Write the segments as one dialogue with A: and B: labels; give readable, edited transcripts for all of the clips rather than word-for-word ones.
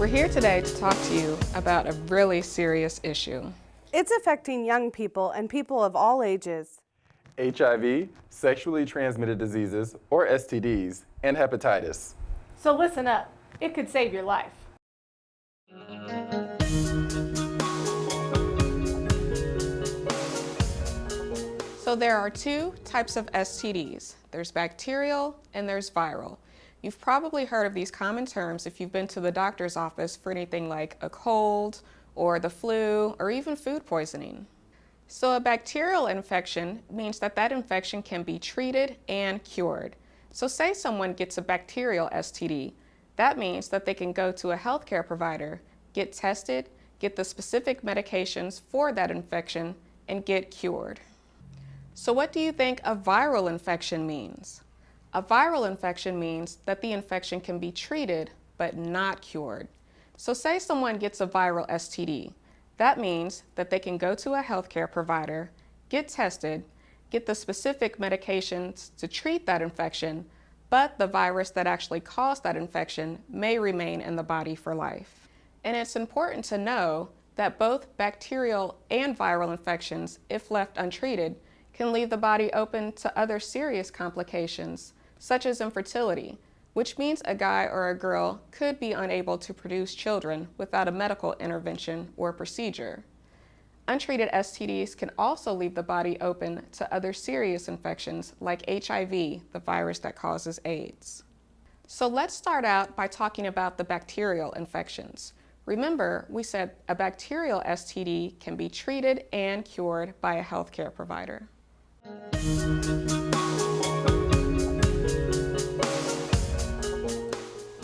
A: We're here today to talk to you about a really serious issue.
B: It's affecting young people and people of all ages.
C: HIV, sexually transmitted diseases, or STDs, and hepatitis.
D: So listen up, it could save your life.
A: So there are two types of STDs. There's bacterial and there's viral. You've probably heard of these common terms if you've been to the doctor's office for anything like a cold or the flu or even food poisoning. So a bacterial infection means that infection can be treated and cured. So say someone gets a bacterial STD, that means that they can go to a healthcare provider, get tested, get the specific medications for that infection, and get cured. So what do you think a viral infection means? A viral infection means that the infection can be treated but not cured. So say someone gets a viral STD. That means that they can go to a healthcare provider, get tested, get the specific medications to treat that infection, but the virus that actually caused that infection may remain in the body for life. And it's important to know that both bacterial and viral infections, if left untreated, can leave the body open to other serious complications, such as infertility, which means a guy or a girl could be unable to produce children without a medical intervention or procedure. Untreated STDs can also leave the body open to other serious infections like HIV, the virus that causes AIDS. So let's start out by talking about the bacterial infections. Remember, we said a bacterial STD can be treated and cured by a healthcare provider.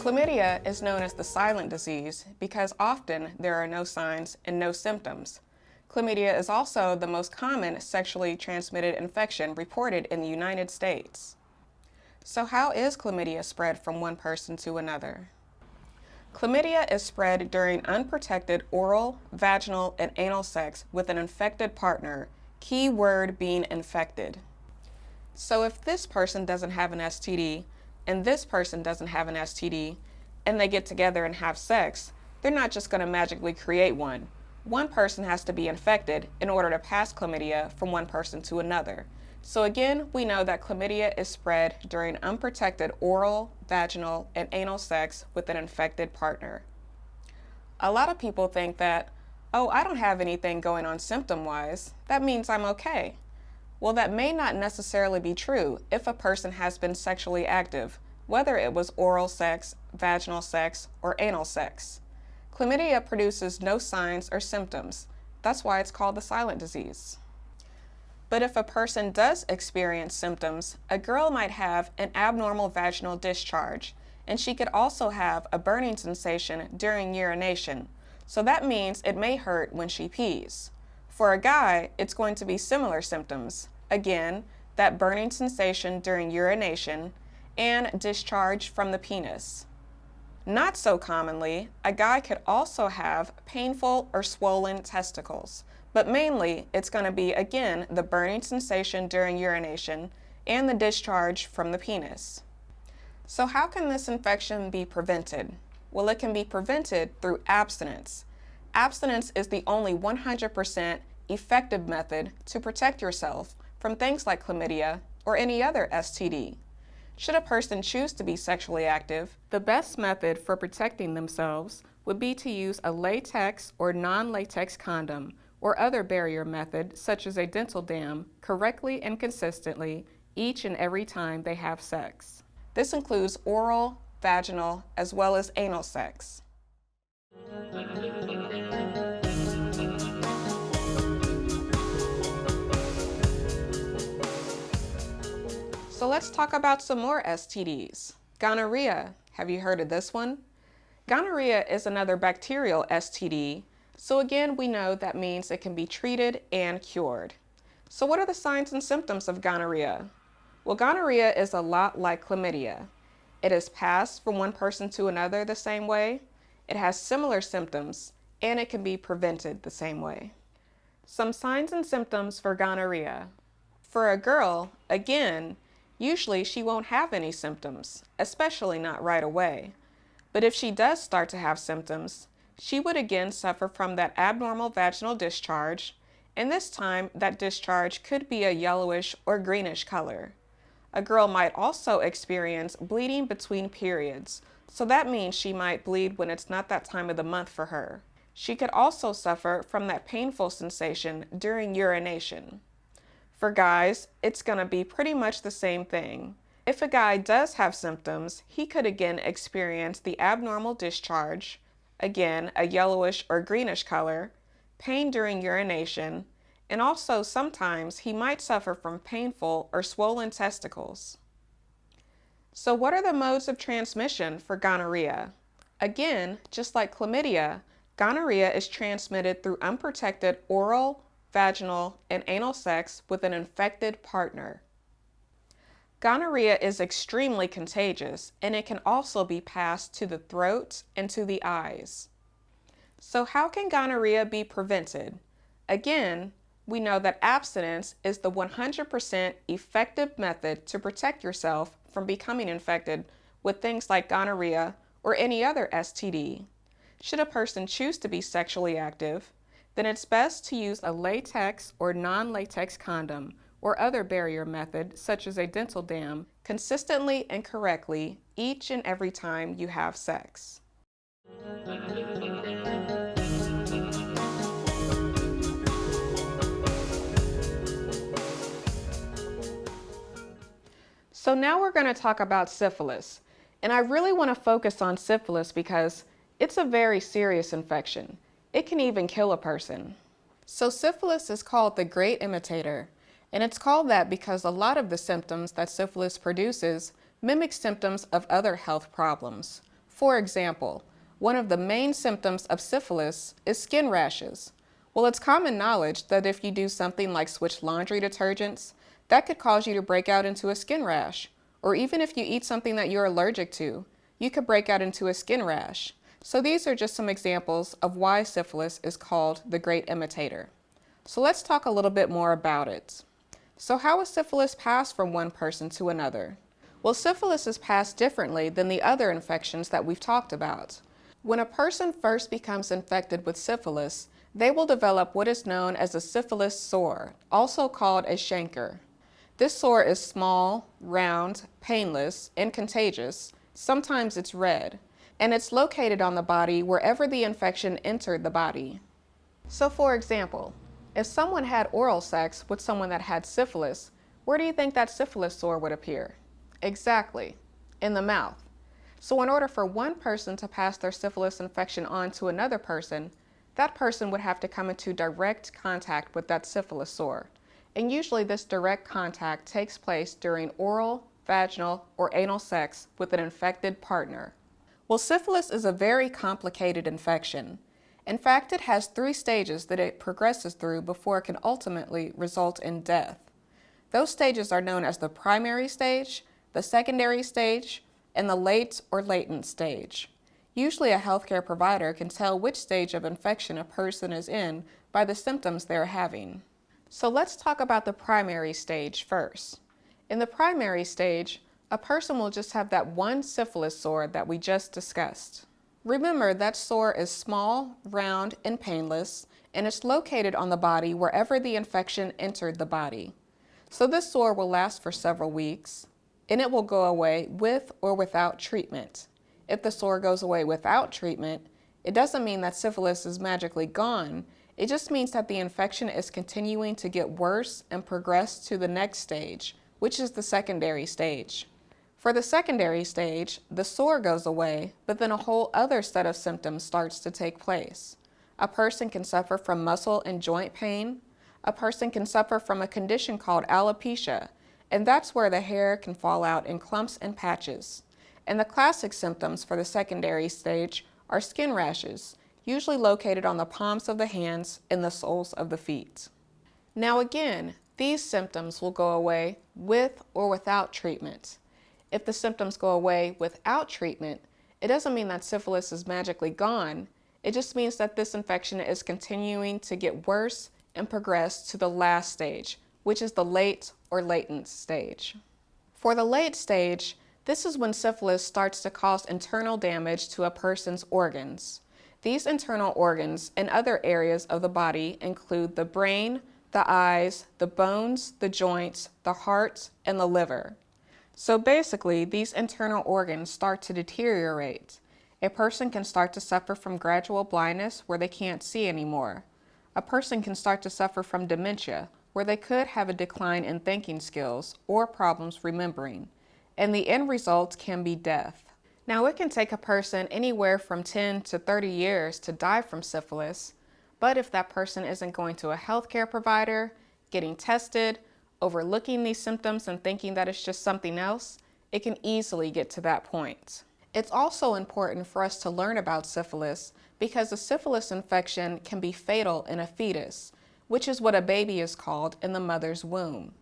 A: Chlamydia is known as the silent disease because often there are no signs and no symptoms. Chlamydia is also the most common sexually transmitted infection reported in the United States. So how is chlamydia spread from one person to another? Chlamydia is spread during unprotected oral, vaginal, and anal sex with an infected partner, key word being infected. So if this person doesn't have an STD, and this person doesn't have an STD, and they get together and have sex, they're not just going to magically create one. One person has to be infected in order to pass chlamydia from one person to another. So again, we know that chlamydia is spread during unprotected oral, vaginal, and anal sex with an infected partner. A lot of people think that, oh, I don't have anything going on symptom-wise. That means I'm okay. Well, that may not necessarily be true if a person has been sexually active, whether it was oral sex, vaginal sex, or anal sex. Chlamydia produces no signs or symptoms. That's why it's called the silent disease. But if a person does experience symptoms, a girl might have an abnormal vaginal discharge, and she could also have a burning sensation during urination. So that means it may hurt when she pees. For a guy, it's going to be similar symptoms. Again, that burning sensation during urination and discharge from the penis. Not so commonly, a guy could also have painful or swollen testicles, but mainly it's going to be, again, the burning sensation during urination and the discharge from the penis. So how can this infection be prevented? Well, it can be prevented through abstinence. Abstinence is the only 100% effective method to protect yourself from things like chlamydia or any other STD. Should a person choose to be sexually active, the best method for protecting themselves would be to use a latex or non-latex condom or other barrier method such as a dental dam correctly and consistently each and every time they have sex. This includes oral, vaginal, as well as anal sex. So let's talk about some more STDs. Gonorrhea, have you heard of this one? Gonorrhea is another bacterial STD, so again we know that means it can be treated and cured. So what are the signs and symptoms of gonorrhea? Well, gonorrhea is a lot like chlamydia. It is passed from one person to another the same way, it has similar symptoms, and it can be prevented the same way. Some signs and symptoms for gonorrhea. For a girl, again, usually she won't have any symptoms, especially not right away. But if she does start to have symptoms, she would again suffer from that abnormal vaginal discharge, and this time that discharge could be a yellowish or greenish color. A girl might also experience bleeding between periods, so that means she might bleed when it's not that time of the month for her. She could also suffer from that painful sensation during urination. For guys, it's going to be pretty much the same thing. If a guy does have symptoms, he could again experience the abnormal discharge, again a yellowish or greenish color, pain during urination, and also sometimes he might suffer from painful or swollen testicles. So what are the modes of transmission for gonorrhea? Again, just like chlamydia, gonorrhea is transmitted through unprotected oral, vaginal, and anal sex with an infected partner. Gonorrhea is extremely contagious, and it can also be passed to the throat and to the eyes. So how can gonorrhea be prevented? Again, we know that abstinence is the 100% effective method to protect yourself from becoming infected with things like gonorrhea or any other STD. Should a person choose to be sexually active, then it's best to use a latex or non-latex condom or other barrier method such as a dental dam consistently and correctly each and every time you have sex. So now we're going to talk about syphilis, and I really want to focus on syphilis because it's a very serious infection. It can even kill a person. So syphilis is called the great imitator, and it's called that because a lot of the symptoms that syphilis produces mimic symptoms of other health problems. For example, one of the main symptoms of syphilis is skin rashes. Well, it's common knowledge that if you do something like switch laundry detergents, that could cause you to break out into a skin rash. Or even if you eat something that you're allergic to, you could break out into a skin rash. So these are just some examples of why syphilis is called the great imitator. So let's talk a little bit more about it. So how is syphilis passed from one person to another? Well, syphilis is passed differently than the other infections that we've talked about. When a person first becomes infected with syphilis, they will develop what is known as a syphilis sore, also called a chancre. This sore is small, round, painless, and contagious. Sometimes it's red, and it's located on the body wherever the infection entered the body. So for example, if someone had oral sex with someone that had syphilis, where do you think that syphilis sore would appear? Exactly, in the mouth. So in order for one person to pass their syphilis infection on to another person, that person would have to come into direct contact with that syphilis sore. And usually this direct contact takes place during oral, vaginal, or anal sex with an infected partner. Well, syphilis is a very complicated infection. In fact, it has 3 stages that it progresses through before it can ultimately result in death. Those stages are known as the primary stage, the secondary stage, and the late or latent stage. Usually a healthcare provider can tell which stage of infection a person is in by the symptoms they're having. So let's talk about the primary stage first. In the primary stage, a person will just have that one syphilis sore that we just discussed. Remember, that sore is small, round, and painless, and it's located on the body wherever the infection entered the body. So this sore will last for several weeks, and it will go away with or without treatment. If the sore goes away without treatment, it doesn't mean that syphilis is magically gone. It just means that the infection is continuing to get worse and progress to the next stage, which is the secondary stage. For the secondary stage, the sore goes away, but then a whole other set of symptoms starts to take place. A person can suffer from muscle and joint pain. A person can suffer from a condition called alopecia, and that's where the hair can fall out in clumps and patches. And the classic symptoms for the secondary stage are skin rashes, usually located on the palms of the hands and the soles of the feet. Now again, these symptoms will go away with or without treatment. If the symptoms go away without treatment, it doesn't mean that syphilis is magically gone. It just means that this infection is continuing to get worse and progress to the last stage, which is the late or latent stage. For the late stage, This is when syphilis starts to cause internal damage to a person's organs. These internal organs and other areas of the body include the brain, the eyes, the bones, the joints, the heart, and the liver. So basically, these internal organs start to deteriorate. A person can start to suffer from gradual blindness where they can't see anymore. A person can start to suffer from dementia, where they could have a decline in thinking skills or problems remembering. And the end result can be death. Now, it can take a person anywhere from 10 to 30 years to die from syphilis, but if that person isn't going to a healthcare provider, getting tested, overlooking these symptoms and thinking that it's just something else, it can easily get to that point. It's also important for us to learn about syphilis because a syphilis infection can be fatal in a fetus, which is what a baby is called in the mother's womb.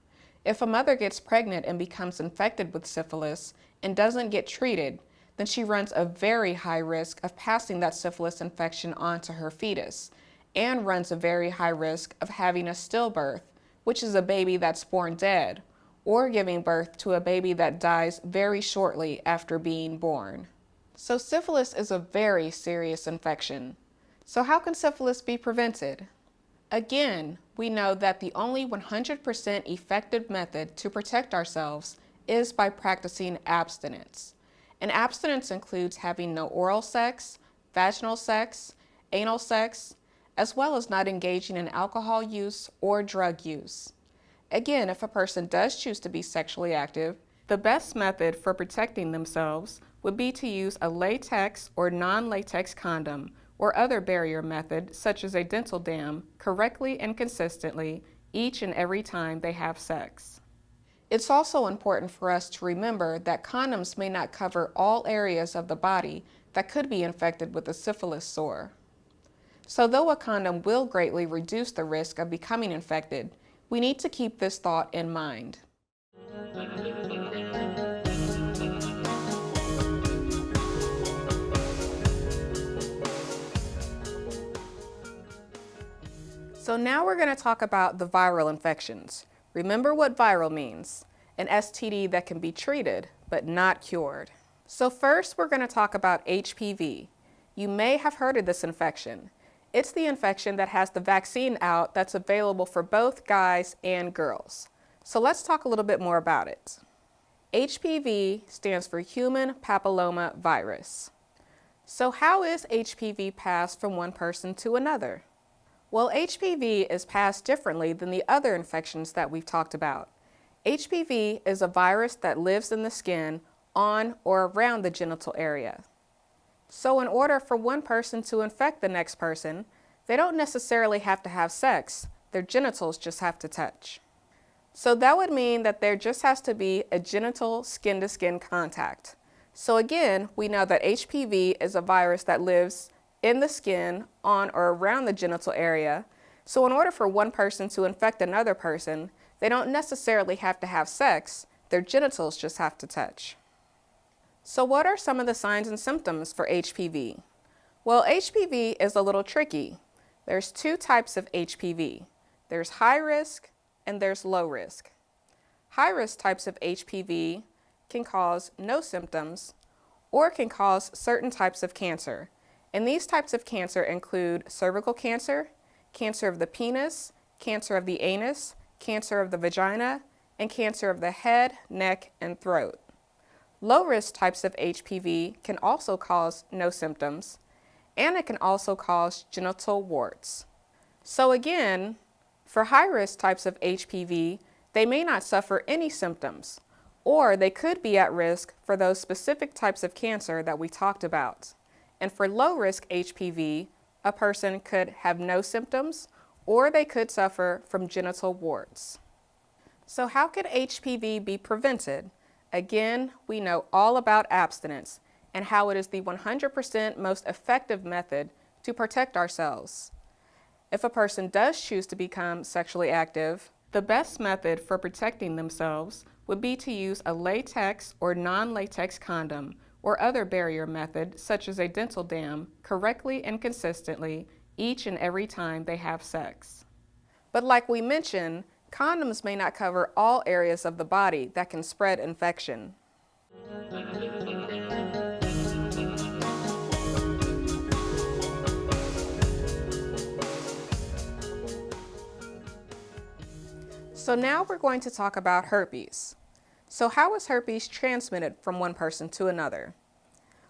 A: If a mother gets pregnant and becomes infected with syphilis and doesn't get treated, then she runs a very high risk of passing that syphilis infection on to her fetus and runs a very high risk of having a stillbirth, which is a baby that's born dead, or giving birth to a baby that dies very shortly after being born. So syphilis is a very serious infection. So how can syphilis be prevented? Again, we know that the only 100% effective method to protect ourselves is by practicing abstinence. And abstinence includes having no oral sex, vaginal sex, anal sex, as well as not engaging in alcohol use or drug use. Again, if a person does choose to be sexually active, the best method for protecting themselves would be to use a latex or non-latex condom or other barrier method, such as a dental dam, correctly and consistently each and every time they have sex. It's also important for us to remember that condoms may not cover all areas of the body that could be infected with a syphilis sore. So though a condom will greatly reduce the risk of becoming infected, we need to keep this thought in mind. So now we're going to talk about the viral infections. Remember what viral means: an STD that can be treated but not cured. So first we're going to talk about HPV. You may have heard of this infection. It's the infection that has the vaccine out that's available for both guys and girls. So let's talk a little bit more about it. HPV stands for human papilloma virus. So how is HPV passed from one person to another? Well, HPV is passed differently than the other infections that we've talked about. HPV is a virus that lives in the skin on or around the genital area. So in order for one person to infect the next person, they don't necessarily have to have sex, their genitals just have to touch. So that would mean that there just has to be a genital skin-to-skin contact. So again, we know that HPV is a virus that lives in the skin, on or around the genital area. So in order for one person to infect another person, they don't necessarily have to have sex, their genitals just have to touch. So what are some of the signs and symptoms for HPV? Well, HPV is a little tricky. There's two types of HPV. There's high risk and there's low risk. High risk types of HPV can cause no symptoms or can cause certain types of cancer. And these types of cancer include cervical cancer, cancer of the penis, cancer of the anus, cancer of the vagina, and cancer of the head, neck, and throat. Low-risk types of HPV can also cause no symptoms, and it can also cause genital warts. So again, for high-risk types of HPV, they may not suffer any symptoms, or they could be at risk for those specific types of cancer that we talked about. And for low-risk HPV, a person could have no symptoms, or they could suffer from genital warts. So how could HPV be prevented? Again, we know all about abstinence and how it is the 100% most effective method to protect ourselves. If a person does choose to become sexually active, the best method for protecting themselves would be to use a latex or non-latex condom or other barrier method, such as a dental dam, correctly and consistently each and every time they have sex. But like we mentioned, condoms may not cover all areas of the body that can spread infection. So now we're going to talk about herpes. So how is herpes transmitted from one person to another?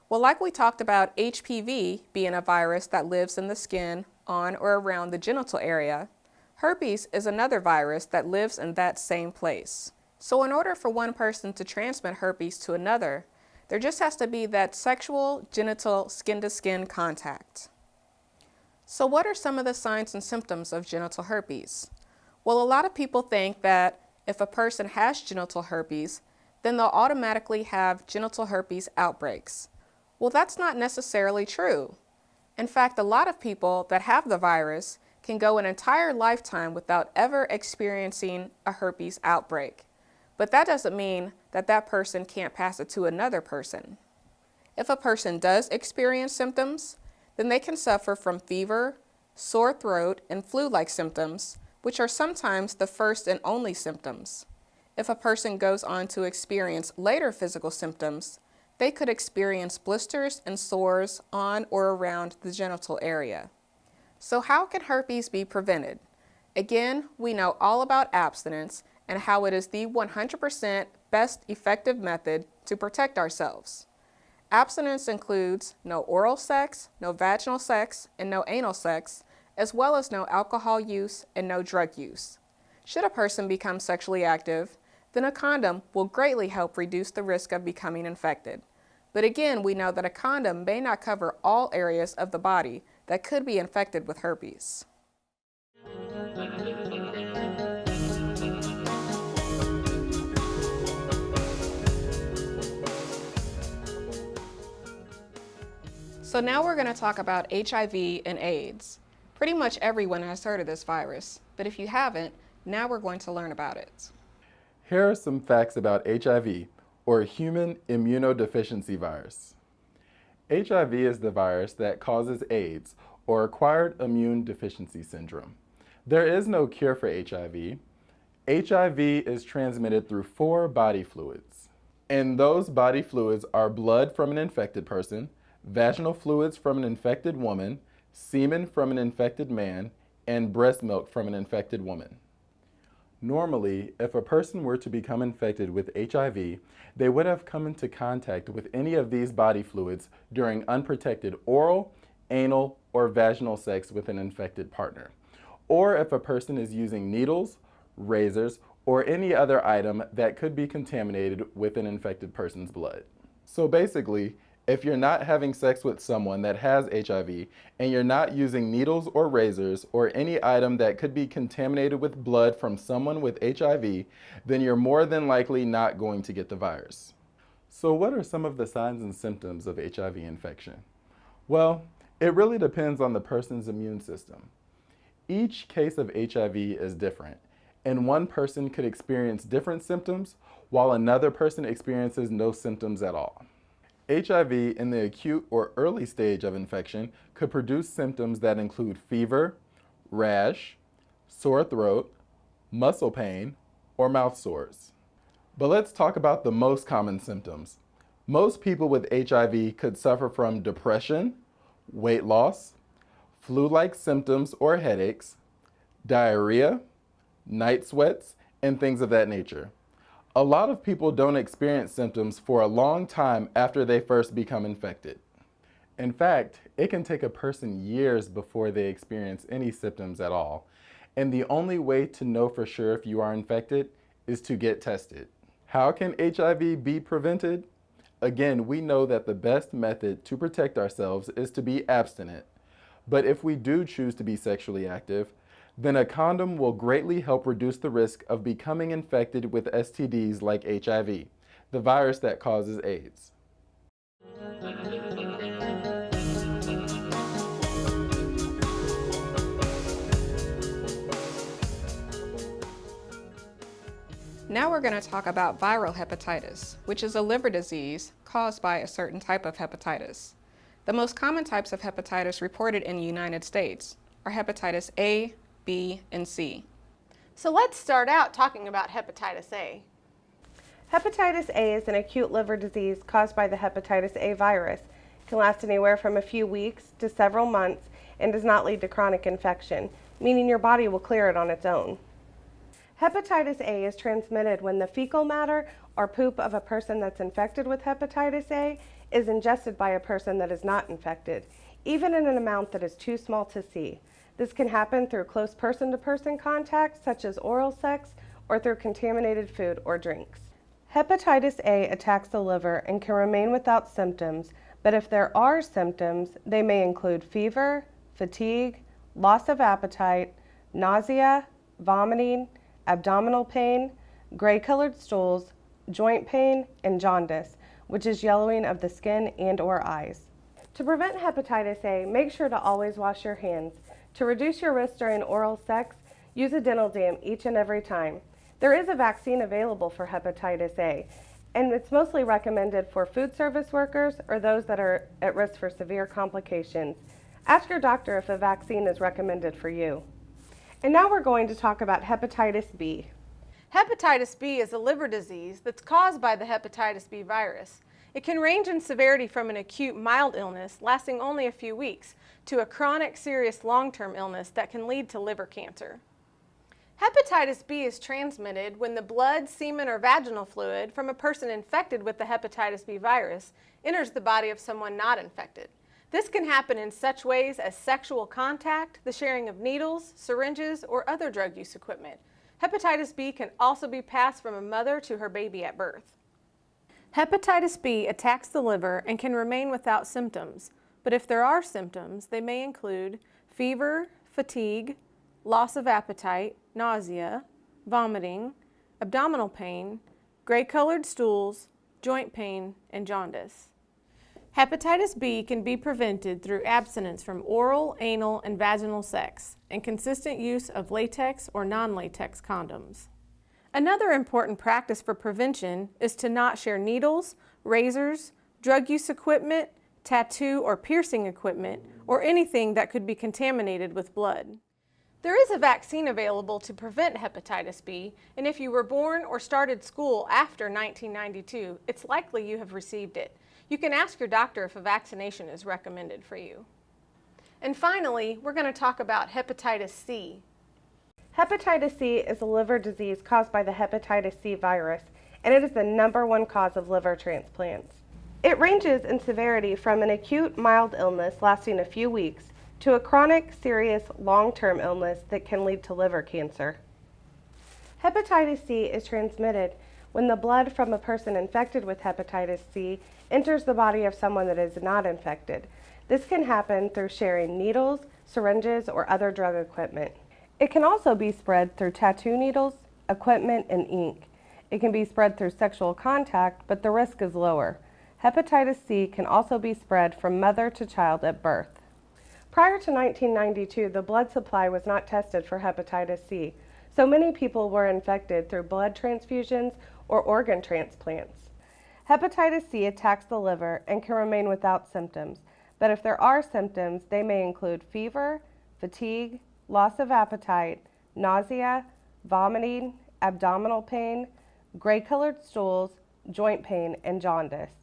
A: Well, like we talked about HPV being a virus that lives in the skin, on or around the genital area, herpes is another virus that lives in that same place. So in order for one person to transmit herpes to another, there just has to be that sexual, genital, skin-to-skin contact. So what are some of the signs and symptoms of genital herpes? Well, a lot of people think that if a person has genital herpes, then they'll automatically have genital herpes outbreaks. Well, that's not necessarily true. In fact, a lot of people that have the virus can go an entire lifetime without ever experiencing a herpes outbreak. But that doesn't mean that that person can't pass it to another person. If a person does experience symptoms, then they can suffer from fever, sore throat, and flu-like symptoms, which are sometimes the first and only symptoms. If a person goes on to experience later physical symptoms, they could experience blisters and sores on or around the genital area. So how can herpes be prevented? Again, we know all about abstinence and how it is the 100% best effective method to protect ourselves. Abstinence includes no oral sex, no vaginal sex, and no anal sex, as well as no alcohol use and no drug use. Should a person become sexually active, then a condom will greatly help reduce the risk of becoming infected. But again, we know that a condom may not cover all areas of the body that could be infected with herpes. So now we're going to talk about HIV and AIDS. Pretty much everyone has heard of this virus, but if you haven't, now we're going to learn about it.
C: Here are some facts about HIV, or human immunodeficiency virus. HIV is the virus that causes AIDS, or acquired immune deficiency syndrome. There is no cure for HIV. HIV is transmitted through 4 body fluids. And those body fluids are blood from an infected person, vaginal fluids from an infected woman, semen from an infected man, and breast milk from an infected woman. Normally, if a person were to become infected with HIV, they would have come into contact with any of these body fluids during unprotected oral, anal, or vaginal sex with an infected partner, or if a person is using needles, razors, or any other item that could be contaminated with an infected person's blood. So basically, if you're not having sex with someone that has HIV and you're not using needles or razors or any item that could be contaminated with blood from someone with HIV, then you're more than likely not going to get the virus. So what are some of the signs and symptoms of HIV infection? Well, it really depends on the person's immune system. Each case of HIV is different, and one person could experience different symptoms while another person experiences no symptoms at all. HIV in the acute or early stage of infection could produce symptoms that include fever, rash, sore throat, muscle pain, or mouth sores. But let's talk about the most common symptoms. Most people with HIV could suffer from depression, weight loss, flu-like symptoms or headaches, diarrhea, night sweats, and things of that nature. A lot of people don't experience symptoms for a long time after they first become infected. In fact, it can take a person years before they experience any symptoms at all. And the only way to know for sure if you are infected is to get tested. How can HIV be prevented? Again, we know that the best method to protect ourselves is to be abstinent. But if we do choose to be sexually active, then a condom will greatly help reduce the risk of becoming infected with STDs like HIV, the virus that causes AIDS.
A: Now we're going to talk about viral hepatitis, which is a liver disease caused by a certain type of hepatitis. The most common types of hepatitis reported in the United States are hepatitis A, B, and C.
D: So let's start out talking about hepatitis A.
B: Hepatitis A is an acute liver disease caused by the hepatitis A virus. It can last anywhere from a few weeks to several months and does not lead to chronic infection, meaning your body will clear it on its own. Hepatitis A is transmitted when the fecal matter or poop of a person that's infected with hepatitis A is ingested by a person that is not infected, even in an amount that is too small to see. This can happen through close person-to-person contact, such as oral sex, or through contaminated food or drinks. Hepatitis A attacks the liver and can remain without symptoms, but if there are symptoms, they may include fever, fatigue, loss of appetite, nausea, vomiting, abdominal pain, gray-colored stools, joint pain, and jaundice, which is yellowing of the skin and/or eyes. To prevent hepatitis A, make sure to always wash your hands. To reduce your risk during oral sex, use a dental dam each and every time. There is a vaccine available for hepatitis A, and it's mostly recommended for food service workers or those that are at risk for severe complications. Ask your doctor if a vaccine is recommended for you. And now we're going to talk about hepatitis B.
D: Hepatitis B is a liver disease that's caused by the hepatitis B virus. It can range in severity from an acute mild illness lasting only a few weeks to a chronic serious long-term illness that can lead to liver cancer. Hepatitis B is transmitted when the blood, semen, or vaginal fluid from a person infected with the hepatitis B virus enters the body of someone not infected. This can happen in such ways as sexual contact, the sharing of needles, syringes, or other drug use equipment. Hepatitis B can also be passed from a mother to her baby at birth. Hepatitis B attacks the liver and can remain without symptoms, but if there are symptoms, they may include fever, fatigue, loss of appetite, nausea, vomiting, abdominal pain, gray-colored stools, joint pain, and jaundice. Hepatitis B can be prevented through abstinence from oral, anal, and vaginal sex, and consistent use of latex or non-latex condoms. Another important practice for prevention is to not share needles, razors, drug use equipment, tattoo or piercing equipment, or anything that could be contaminated with blood. There is a vaccine available to prevent hepatitis B, and if you were born or started school after 1992, it's likely you have received it. You can ask your doctor if a vaccination is recommended for you. And finally, we're going to talk about hepatitis C.
B: Hepatitis C is a liver disease caused by the hepatitis C virus, and it is the #1 cause of liver transplants. It ranges in severity from an acute mild illness lasting a few weeks to a chronic, serious, long-term illness that can lead to liver cancer. Hepatitis C is transmitted when the blood from a person infected with hepatitis C enters the body of someone that is not infected. This can happen through sharing needles, syringes, or other drug equipment. It can also be spread through tattoo needles, equipment, and ink. It can be spread through sexual contact, but the risk is lower. Hepatitis C can also be spread from mother to child at birth. Prior to 1992, the blood supply was not tested for hepatitis C, so many people were infected through blood transfusions or organ transplants. Hepatitis C attacks the liver and can remain without symptoms, but if there are symptoms, they may include fever, fatigue, loss of appetite, nausea, vomiting, abdominal pain, gray-colored stools, joint pain, and jaundice.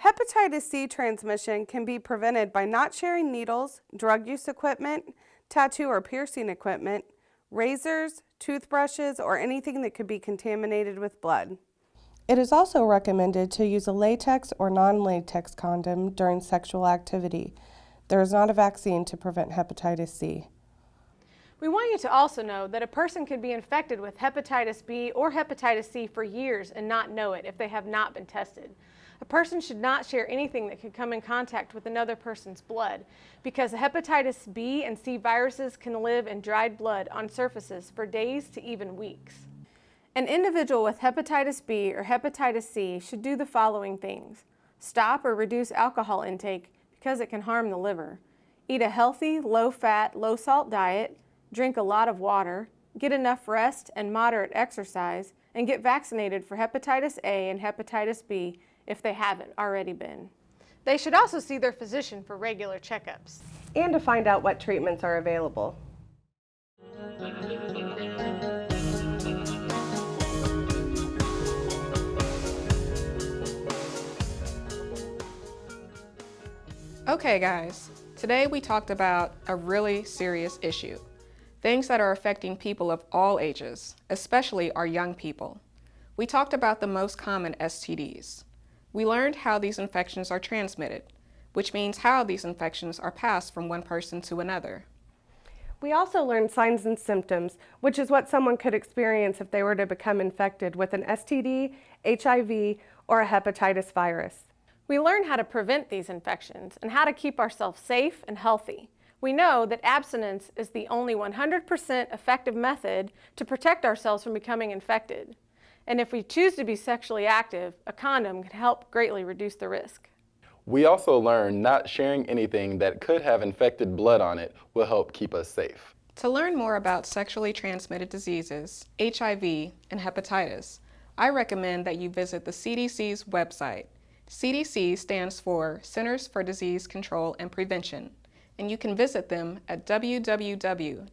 B: Hepatitis C transmission can be prevented by not sharing needles, drug use equipment, tattoo or piercing equipment, razors, toothbrushes, or anything that could be contaminated with blood. It is also recommended to use a latex or non-latex condom during sexual activity. There is not a vaccine to prevent hepatitis C.
D: We want you to also know that a person can be infected with hepatitis B or hepatitis C for years and not know it if they have not been tested. A person should not share anything that could come in contact with another person's blood because hepatitis B and C viruses can live in dried blood on surfaces for days to even weeks. An individual with hepatitis B or hepatitis C should do the following things. Stop or reduce alcohol intake because it can harm the liver. Eat a healthy, low-fat, low-salt diet, drink a lot of water, get enough rest and moderate exercise, and get vaccinated for hepatitis A and hepatitis B if they haven't already been. They should also see their physician for regular checkups.
B: And to find out what treatments are available.
A: Okay guys, today we talked about a really serious issue. Things that are affecting people of all ages, especially our young people. We talked about the most common STDs. We learned how these infections are transmitted, which means how these infections are passed from one person to another.
B: We also learned signs and symptoms, which is what someone could experience if they were to become infected with an STD, HIV, or a hepatitis virus.
D: We learn how to prevent these infections and how to keep ourselves safe and healthy. We know that abstinence is the only 100% effective method to protect ourselves from becoming infected. And if we choose to be sexually active, a condom can help greatly reduce the risk.
C: We also learned not sharing anything that could have infected blood on it will help keep us safe.
A: To learn more about sexually transmitted diseases, HIV, and hepatitis, I recommend that you visit the CDC's website. CDC stands for Centers for Disease Control and Prevention, and you can visit them at www.cdc.gov.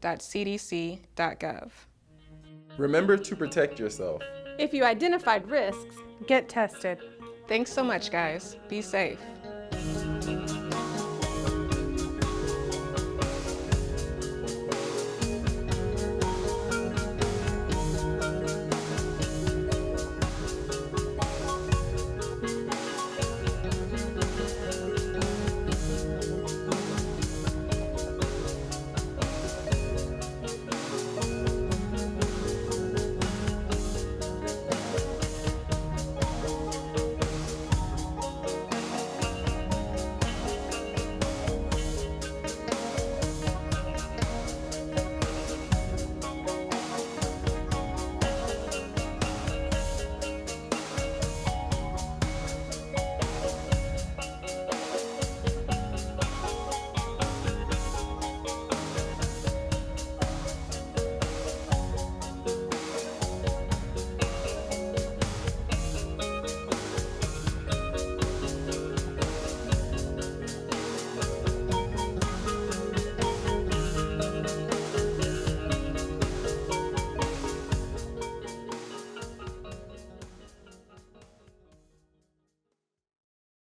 C: Remember to protect yourself.
D: If you identified risks,
B: Get tested.
A: Thanks so much, guys. Be safe.